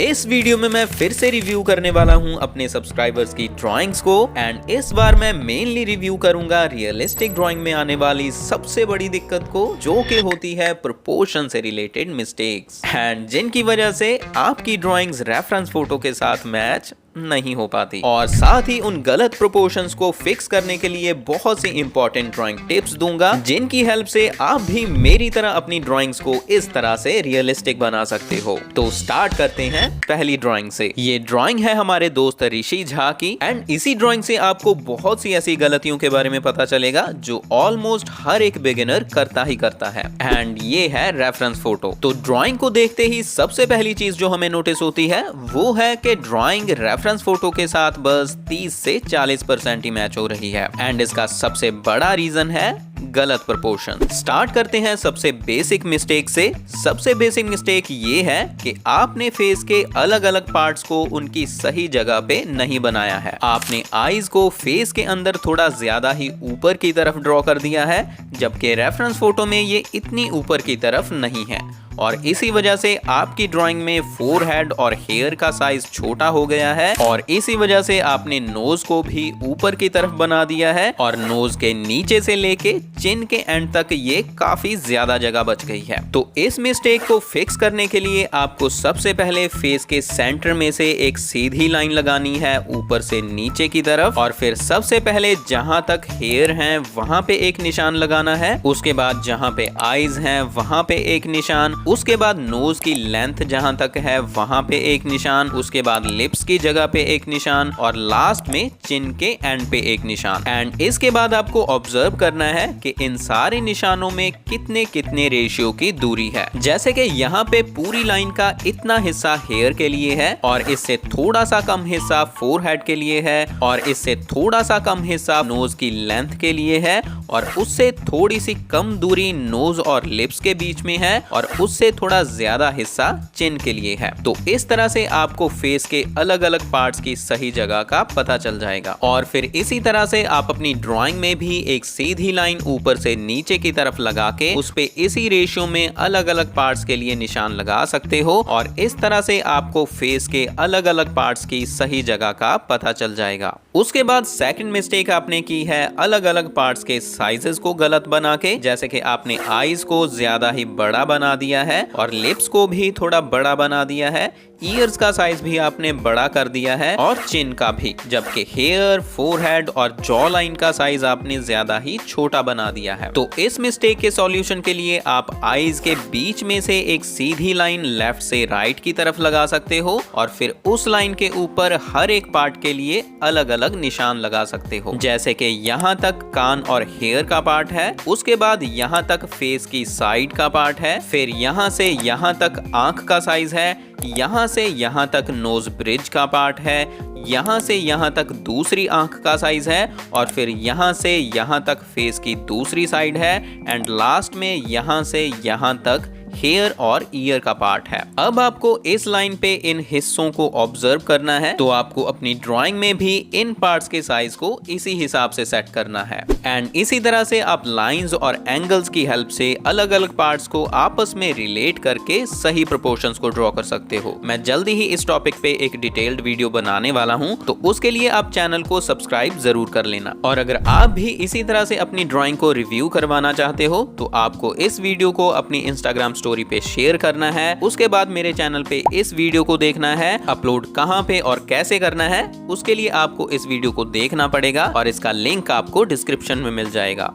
इस वीडियो में मैं फिर से रिव्यू करने वाला हूं अपने सब्सक्राइबर्स की ड्राइंग्स को एंड इस बार मैं मेनली रिव्यू करूंगा रियलिस्टिक ड्राइंग में आने वाली सबसे बड़ी दिक्कत को, जो कि होती है प्रोपोर्शन से रिलेटेड मिस्टेक्स एंड जिनकी वजह से आपकी ड्राइंग्स रेफरेंस फोटो के साथ मैच नहीं हो पाती। और साथ ही उन गलत प्रोपोर्शंस को फिक्स करने के लिए बहुत सी इंपॉर्टेंट ड्राइंग टिप्स दूंगा, जिनकी हेल्प से आप भी मेरी तरह अपनी ड्राइंग्स को इस तरह से रियलिस्टिक बना सकते हो। तो स्टार्ट करते हैं पहली ड्राइंग से। ये ड्राइंग है हमारे दोस्त ऋषि झा की एंड इसी ड्राइंग से आपको बहुत सी ऐसी गलतियों के बारे में पता चलेगा जो ऑलमोस्ट हर एक बिगिनर करता ही करता है। एंड ये है रेफरेंस फोटो। तो ड्राइंग को देखते ही सबसे पहली चीज जो हमें नोटिस होती है वो है कि ड्राइंग रेफरेंस फोटो के साथ बस 30 से 40% ही मैच हो रही है एंड इसका सबसे बड़ा रीजन है गलत प्रोपोर्शन। स्टार्ट करते हैं सबसे बेसिक मिस्टेक से। सबसे बेसिक मिस्टेक ये है कि आपने फेस के अलग अलग पार्ट्स को उनकी सही जगह पे नहीं बनाया है। आपने आईज को फेस के अंदर थोड़ा ज्यादा ही ऊपर की तरफ ड्रॉ कर दिया है, जबकि रेफरेंस फोटो में ये इतनी ऊपर की तरफ नहीं है और इसी वजह से आपकी ड्राइंग में फोरहेड और हेयर का साइज छोटा हो गया है और इसी वजह से आपने नोज को भी ऊपर की तरफ बना दिया है और नोज के नीचे से लेके चिन के एंड तक ये काफी ज्यादा जगह बच गई है। तो इस मिस्टेक को फिक्स करने के लिए आपको सबसे पहले फेस के सेंटर में से एक सीधी लाइन लगानी है ऊपर से नीचे की तरफ और फिर सबसे पहले जहां तक हेयर हैं वहां पे एक निशान लगाना है। उसके बाद जहां पे आईज हैं वहां पे एक निशान, उसके बाद नोज की लेंथ जहां तक है वहां पे एक निशान, उसके बाद लिप्स की जगह पे एक निशान और लास्ट में चिन के एंड पे एक निशान। एंड इसके बाद आपको ऑब्जर्व करना है कि इन सारे निशानों में कितने कितने रेशियो की दूरी है। जैसे कि यहाँ पे पूरी लाइन का इतना हिस्सा हेयर के लिए है और इससे थोड़ा सा कम हिस्सा फोरहेड के लिए है और इससे थोड़ा सा कम हिस्सा नोज की लेंथ के लिए है और उससे थोड़ी सी कम दूरी नोज और लिप्स के बीच में है और उससे थोड़ा ज्यादा हिस्सा चिन के लिए है। तो इस तरह से आपको फेस के अलग अलग पार्ट्स की सही जगह का पता चल जाएगा और फिर इसी तरह से आप अपनी ड्राइंग में भी एक सीधी लाइन ऊपर से नीचे की तरफ लगा के उस पे इसी रेशियो में अलग अलग पार्ट्स के लिए निशान लगा सकते हो और इस तरह से आपको फेस के अलग अलग पार्ट्स की सही जगह का पता चल जाएगा। उसके बाद सेकंड मिस्टेक आपने की है अलग अलग पार्ट्स के साइजेस को गलत बना के। जैसे कि आपने आईज को ज्यादा ही बड़ा बना दिया है और लिप्स को भी थोड़ा बड़ा बना दिया है, ईयर्स का साइज भी आपने बड़ा कर दिया है और चिन का भी, जबकि हेयर, फोरहेड और जॉ लाइन का साइज आपने ज्यादा ही छोटा बना दिया है। तो इस मिस्टेक के सॉल्यूशन के लिए आप आईज के बीच में से एक सीधी लाइन लेफ्ट से राइट की तरफ लगा सकते हो और फिर उस लाइन के ऊपर हर एक पार्ट के लिए अलग अलग निशान लगा सकते हो। जैसे कि यहाँ तक कान और हेयर का पार्ट है, उसके बाद यहाँ तक फेस की साइड का पार्ट है, फिर यहाँ से यहाँ तक आंख का साइज है, यहाँ से यहाँ तक नोज ब्रिज का पार्ट है, यहाँ से यहाँ तक दूसरी आंख का साइज है और फिर यहाँ से यहाँ तक फेस की दूसरी साइड है एंड लास्ट में यहाँ से यहाँ तक हेयर और ईयर का पार्ट है। अब आपको इस लाइन पे इन हिस्सों को ऑब्जर्व करना है, तो आपको अपनी ड्राइंग में भी इन पार्ट्स के साइज को इसी हिसाब से सेट करना है एंड इसी तरह से आप लाइंस और एंगल्स की हेल्प से अलग अलग पार्ट्स को आपस में रिलेट करके सही प्रोपोर्शंस को ड्रॉ कर सकते हो। मैं जल्दी ही इस टॉपिक पे एक डिटेल्ड वीडियो बनाने वाला हूँ, तो उसके लिए आप चैनल को सब्सक्राइब जरूर कर लेना। और अगर आप भी इसी तरह से अपनी ड्राइंग को रिव्यू करवाना चाहते हो तो आपको इस वीडियो को अपनी इंस्टाग्राम स्टोरी पे शेयर करना है। उसके बाद मेरे चैनल पे इस वीडियो को देखना है। अपलोड कहां पे और कैसे करना है उसके लिए आपको इस वीडियो को देखना पड़ेगा और इसका लिंक आपको डिस्क्रिप्शन में मिल जाएगा।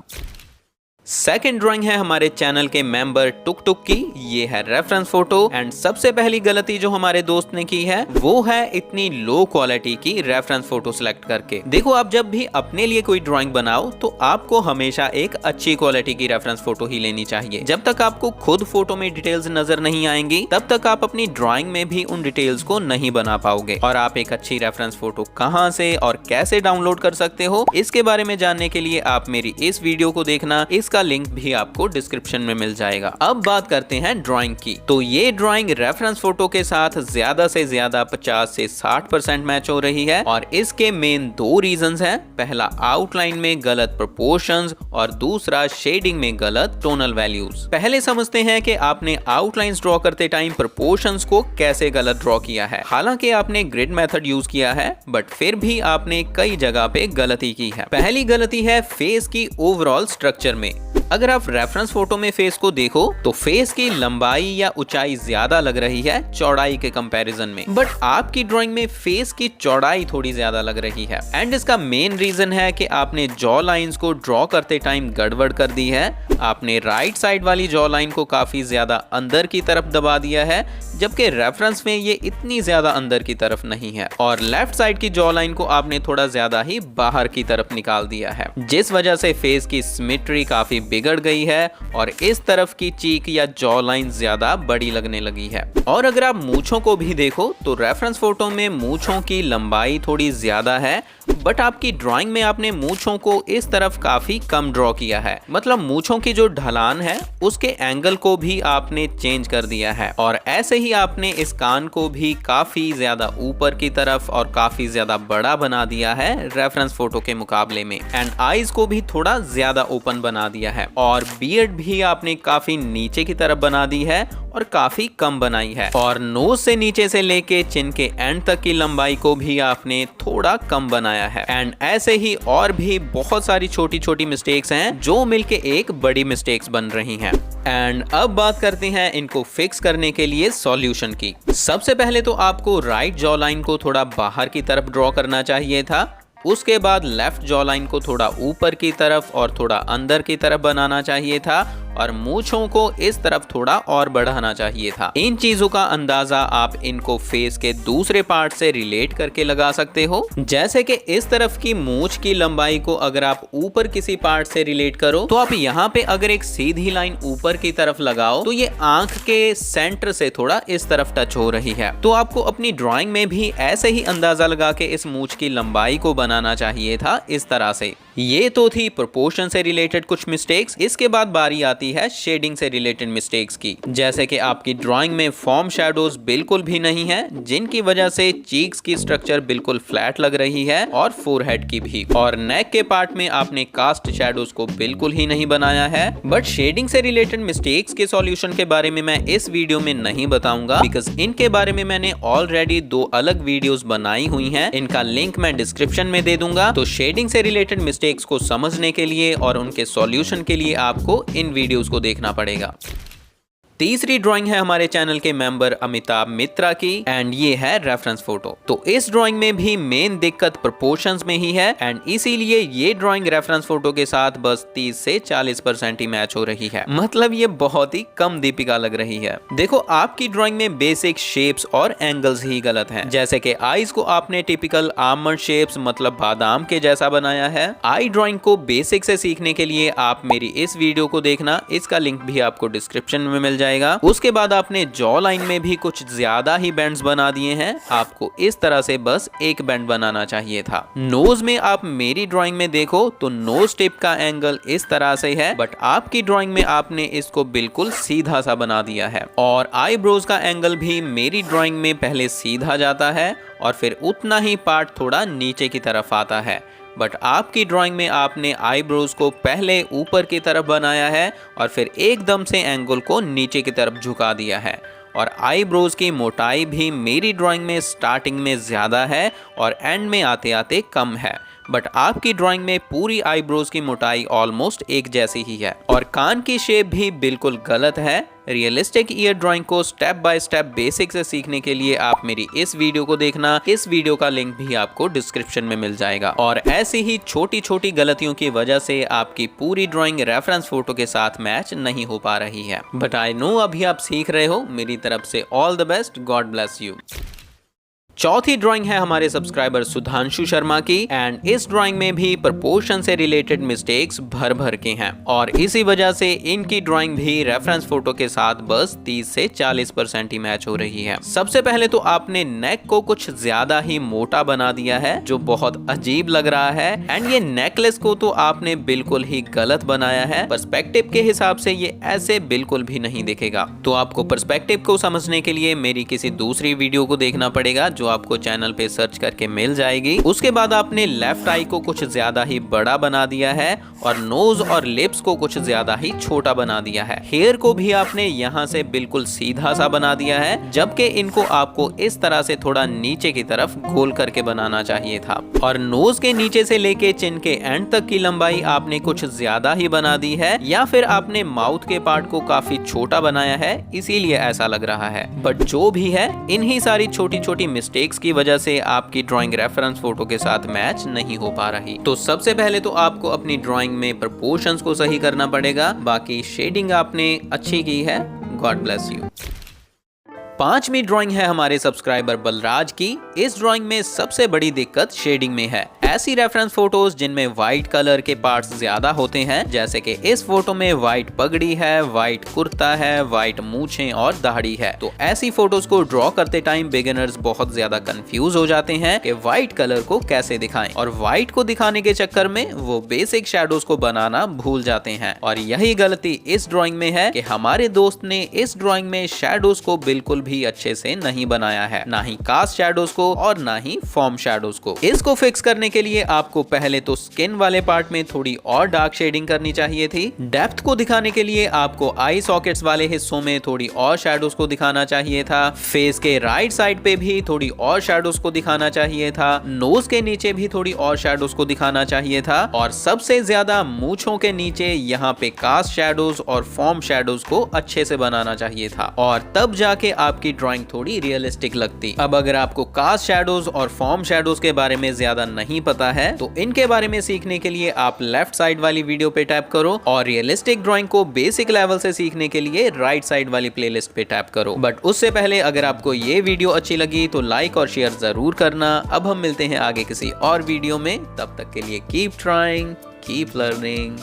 सेकेंड ड्राइंग है हमारे चैनल के मेंबर टुक टुक की। ये है रेफरेंस फोटो एंड सबसे पहली गलती जो हमारे दोस्त ने की है वो है इतनी लो क्वालिटी की रेफरेंस फोटो सिलेक्ट करके। देखो, आप जब भी अपने लिए कोई ड्राइंग बनाओ तो आपको हमेशा एक अच्छी क्वालिटी की रेफरेंस फोटो ही लेनी चाहिए। जब तक आपको खुद फोटो में डिटेल्स नजर नहीं आएंगी तब तक आप अपनी ड्राइंग में भी उन डिटेल्स को नहीं बना पाओगे। और आप एक अच्छी रेफरेंस फोटो कहां से और कैसे डाउनलोड कर सकते हो इसके बारे में जानने के लिए आप मेरी इस वीडियो को देखना। इसका इसका लिंक भी आपको डिस्क्रिप्शन में मिल जाएगा। अब बात करते हैं ड्राइंग की। तो ये ड्राइंग रेफरेंस फोटो के साथ ज्यादा से ज्यादा 50 से 60% मैच हो रही है और इसके मेन दो रीजंस हैं। पहला, आउटलाइन में गलत प्रोपोर्शंस और दूसरा, शेडिंग में गलत टोनल वैल्यूज। पहले समझते हैं कि आपने आउटलाइंस ड्रॉ करते टाइम प्रोपोर्शंस को कैसे गलत ड्रॉ किया है। हालांकि आपने ग्रिड मेथड यूज किया है बट फिर भी आपने कई जगह पे गलती की है। पहली गलती है फेस की ओवरऑल स्ट्रक्चर में। अगर आप रेफरेंस फोटो में फेस को देखो तो फेस की लंबाई या ऊंचाई ज्यादा लग रही है चौड़ाई के कंपैरिजन में, बट आपकी ड्राइंग में फेस की चौड़ाई थोड़ी ज्यादा लग रही है। एंड इसका मेन रीजन है कि आपने जॉ लाइंस को ड्रॉ करते टाइम गड़बड़ कर दी है। आपने राइट साइड वाली जॉ लाइन को काफी ज्यादा अंदर की तरफ दबा दिया है, जबकि रेफरेंस में ये इतनी ज्यादा अंदर की तरफ नहीं है। और लेफ्ट साइड की जॉ लाइन को आपने थोड़ा ज्यादा ही बाहर की तरफ निकाल दिया है, जिस वजह से फेस की सिमेट्री काफी बिगड़ गई है और इस तरफ की चीक या जॉ लाइन ज्यादा बड़ी लगने लगी है। और अगर आप मूंछों को भी देखो तो रेफरेंस फोटो में मूंछों की लंबाई थोड़ी ज्यादा है, बट आपकी ड्राइंग में आपने मूंछों को इस तरफ काफी कम ड्रॉ किया है। मतलब मूंछों की जो ढलान है उसके एंगल को भी आपने चेंज कर दिया है। और ऐसे ही आपने इस कान को भी काफी ज्यादा ऊपर की तरफ और काफी ज्यादा बड़ा बना दिया है रेफरेंस फोटो के मुकाबले में। एंड आईज को भी थोड़ा ज्यादा ओपन बना दिया है और बियर्ड भी आपने काफी नीचे की तरफ बना दी है और काफी कम बनाई है। और नोज से नीचे से लेके चिन के एंड तक की लंबाई को भी आपने थोड़ा कम बनाया है। एंड ऐसे ही और भी बहुत सारी छोटी छोटी मिस्टेक्स हैं जो मिलके एक बड़ी मिस्टेक्स बन रही हैं। एंड अब बात करते हैं इनको फिक्स करने के लिए सॉल्यूशन की। सबसे पहले तो आपको राइट जॉ लाइन को थोड़ा बाहर की तरफ ड्रॉ करना चाहिए था। उसके बाद लेफ्ट जॉ लाइन को थोड़ा ऊपर की तरफ और थोड़ा अंदर की तरफ बनाना चाहिए था और मूंछों को इस तरफ थोड़ा और बढ़ाना चाहिए था। इन चीजों का अंदाजा आप इनको फेस के दूसरे पार्ट से रिलेट करके लगा सकते हो। जैसे कि इस तरफ की मूंछ की लंबाई को अगर आप ऊपर किसी पार्ट से रिलेट करो तो आप यहाँ पे अगर एक सीधी लाइन ऊपर की तरफ लगाओ तो ये आंख के सेंटर से थोड़ा इस तरफ टच हो रही है। तो आपको अपनी ड्रॉइंग में भी ऐसे ही अंदाजा लगा के इस मूंछ की लंबाई को बनाना चाहिए था इस तरह से। ये तो थी प्रोपोर्शन से रिलेटेड कुछ मिस्टेक्स। इसके बाद बारी आती है शेडिंग से रिलेटेड मिस्टेक्स की। जैसे कि आपकी ड्राइंग में फॉर्म शैडोज बिल्कुल भी नहीं है, जिनकी वजह से चीक्स की स्ट्रक्चर बिल्कुल फ्लैट लग रही है और फोरहेड की भी। और नेक के पार्ट में आपने कास्ट शैडोज को बिल्कुल ही नहीं बनाया है। बट शेडिंग से रिलेटेड मिस्टेक्स के सॉल्यूशन के बारे में मैं इस वीडियो में नहीं बताऊंगा, बिकॉज इनके बारे में मैंने ऑलरेडी 2 अलग वीडियोस बनाई हुई हैं। इनका लिंक मैं डिस्क्रिप्शन में दे दूंगा। तो शेडिंग से रिलेटेड मिस्टेक्स को समझने के लिए और उनके सॉल्यूशन के लिए आपको इन वीडियोस को देखना पड़ेगा। तीसरी ड्राइंग है हमारे चैनल के मेंबर अमिताभ मित्रा की एंड ये है रेफरेंस फोटो। तो इस ड्राइंग में भी मेन दिक्कत प्रोपोर्शंस में ही है एंड इसीलिए ये ड्राइंग रेफरेंस फोटो के साथ बस 30 से 40% ही मैच हो रही है। मतलब ये बहुत ही कम दीपिका लग रही है। देखो, आपकी ड्राइंग में बेसिक शेप्स और एंगल्स ही गलत हैं। जैसे कि आईज को आपने टिपिकल आलमंड शेप्स मतलब बादाम के जैसा बनाया है। आई ड्राइंग को बेसिक से सीखने के लिए आप मेरी इस वीडियो को देखना, इसका लिंक भी आपको डिस्क्रिप्शन में मिल जाएगा। उसके बाद आपने जॉ लाइन में भी कुछ ज्यादा ही बेंड्स बना दिए हैं। आपको इस तरह से बस एक बेंड बनाना चाहिए था। नोज में आप मेरी ड्राइंग में देखो तो नोज टिप का एंगल इस तरह से है, बट आपकी ड्राइंग में आपने इसको बिल्कुल सीधा सा बना दिया है। और आईब्रोज का एंगल भी मेरी ड्राइंग में पहले सीधा जाता है और फिर उतना ही पार्ट थोड़ा नीचे की तरफ आता है, बट आपकी ड्राइंग में आपने आईब्रोज को पहले ऊपर की तरफ बनाया है और फिर एकदम से एंगल को नीचे की तरफ झुका दिया है। और आईब्रोज की मोटाई भी मेरी ड्राइंग में स्टार्टिंग में ज़्यादा है और एंड में आते आते कम है, बट आपकी ड्राइंग में पूरी आईब्रोज की मोटाई ऑलमोस्ट एक जैसी ही है। और कान की शेप भी बिल्कुल गलत है। रियलिस्टिक ईयर ड्राइंग को स्टेप बाय स्टेप बेसिक से सीखने के लिए आप मेरी इस वीडियो को देखना। इस वीडियो का लिंक भी आपको डिस्क्रिप्शन में मिल जाएगा। और ऐसी ही छोटी छोटी गलतियों की वजह से आपकी पूरी ड्राइंग रेफरेंस फोटो के साथ मैच नहीं हो पा रही है। बट आई नो अभी आप सीख रहे हो। मेरी तरफ से all the best. God bless you. चौथी ड्राइंग है हमारे सब्सक्राइबर सुधांशु शर्मा की एंड इस ड्राइंग में भी प्रोपोर्शन से रिलेटेड मिस्टेक्स भर भर के हैं और इसी वजह से इनकी ड्राइंग भी रेफरेंस फोटो के साथ बस 30 से 40% ही मैच हो रही है। सबसे पहले तो आपने नेक को कुछ ज्यादा ही मोटा बना दिया है जो बहुत अजीब लग रहा है एंड ये नेकलेस को तो आपने बिल्कुल ही गलत बनाया है। पर्सपेक्टिव के हिसाब से ये ऐसे बिल्कुल भी नहीं दिखेगा। तो आपको पर्सपेक्टिव को समझने के लिए मेरी किसी दूसरी वीडियो को देखना पड़ेगा जो आपको चैनल पे सर्च करके मिल जाएगी। उसके बाद आपने लेफ्ट आई को कुछ ज्यादा ही बड़ा बना दिया है और नोज और लिप्स को कुछ ज्यादा ही छोटा बना दिया है। हेयर को भी आपने यहाँ से बिल्कुल सीधा सा बना दिया है जबकि इनको आपको इस तरह से थोड़ा नीचे की तरफ गोल करके बनाना चाहिए था। और नोज के नीचे से लेके चिन के एंड तक की लंबाई आपने कुछ ज्यादा ही बना दी है या फिर आपने माउथ के पार्ट को काफी छोटा बनाया है इसीलिए ऐसा लग रहा है। बट जो भी है इन्हीं सारी छोटी छोटी मिस्टेक्स की वजह से आपकी ड्राइंग रेफरेंस फोटो के साथ मैच नहीं हो पा रही। तो सबसे पहले तो आपको अपनी ड्राइंग में प्रोपोर्शंस को सही करना पड़ेगा। बाकी शेडिंग आपने अच्छी की है, गॉड ब्लेस यू। पांचवी ड्राइंग है हमारे सब्सक्राइबर बलराज की। इस ड्राइंग में सबसे बड़ी दिक्कत शेडिंग में है। ऐसी रेफरेंस फोटोज जिनमें व्हाइट कलर के पार्ट्स ज्यादा होते हैं जैसे कि इस फोटो में व्हाइट पगड़ी है, व्हाइट कुर्ता है, व्हाइट मूछें और दाढ़ी है। तो ऐसी फोटोज को ड्रॉ करते टाइम बिगिनर्स बहुत ज्यादा कंफ्यूज हो जाते हैं कि व्हाइट कलर को कैसे दिखाएं और व्हाइट को दिखाने के चक्कर में वो बेसिक शैडोज को बनाना भूल जाते हैं। और यही गलती इस ड्राइंग में है कि हमारे दोस्त ने इस ड्राइंग में शैडोज को बिल्कुल भी अच्छे से नहीं बनाया है, ना ही कास्ट शैडोज को और ना ही फॉर्म शैडोज को। इसको फिक्स करने के लिए आपको पहले तो स्किन वाले पार्ट में थोड़ी और डार्क शेडिंग करनी चाहिए थी। डेप्थ को दिखाने के लिए आपको आई सॉकेट्स वाले हिस्सों में थोड़ी और शैडोज को दिखाना चाहिए था। फेस के राइट साइड पे भी थोड़ी और शैडोज को दिखाना चाहिए था। नोज के नीचे भी थोड़ी और शैडोज को दिखाना चाहिए था और सबसे ज्यादा मूंछों के नीचे यहाँ पे कास्ट शैडोज और फॉर्म शैडोज को अच्छे से बनाना चाहिए था और तब जाके आपकी ड्राइंग थोड़ी रियलिस्टिक लगती। अब अगर आपको कास्ट शैडोज और फॉर्म शैडोज के बारे में ज्यादा नहीं पता है तो इनके बारे में सीखने के लिए आप लेफ्ट साइड वाली वीडियो पे टैप करो और रियलिस्टिक ड्राइंग को बेसिक लेवल से सीखने के लिए राइट साइड वाली प्लेलिस्ट पे टैप करो। बट उससे पहले अगर आपको ये वीडियो अच्छी लगी तो लाइक और शेयर जरूर करना। अब हम मिलते हैं आगे किसी और वीडियो में, तब तक के लिए कीप ट्राइंग, कीप लर्निंग।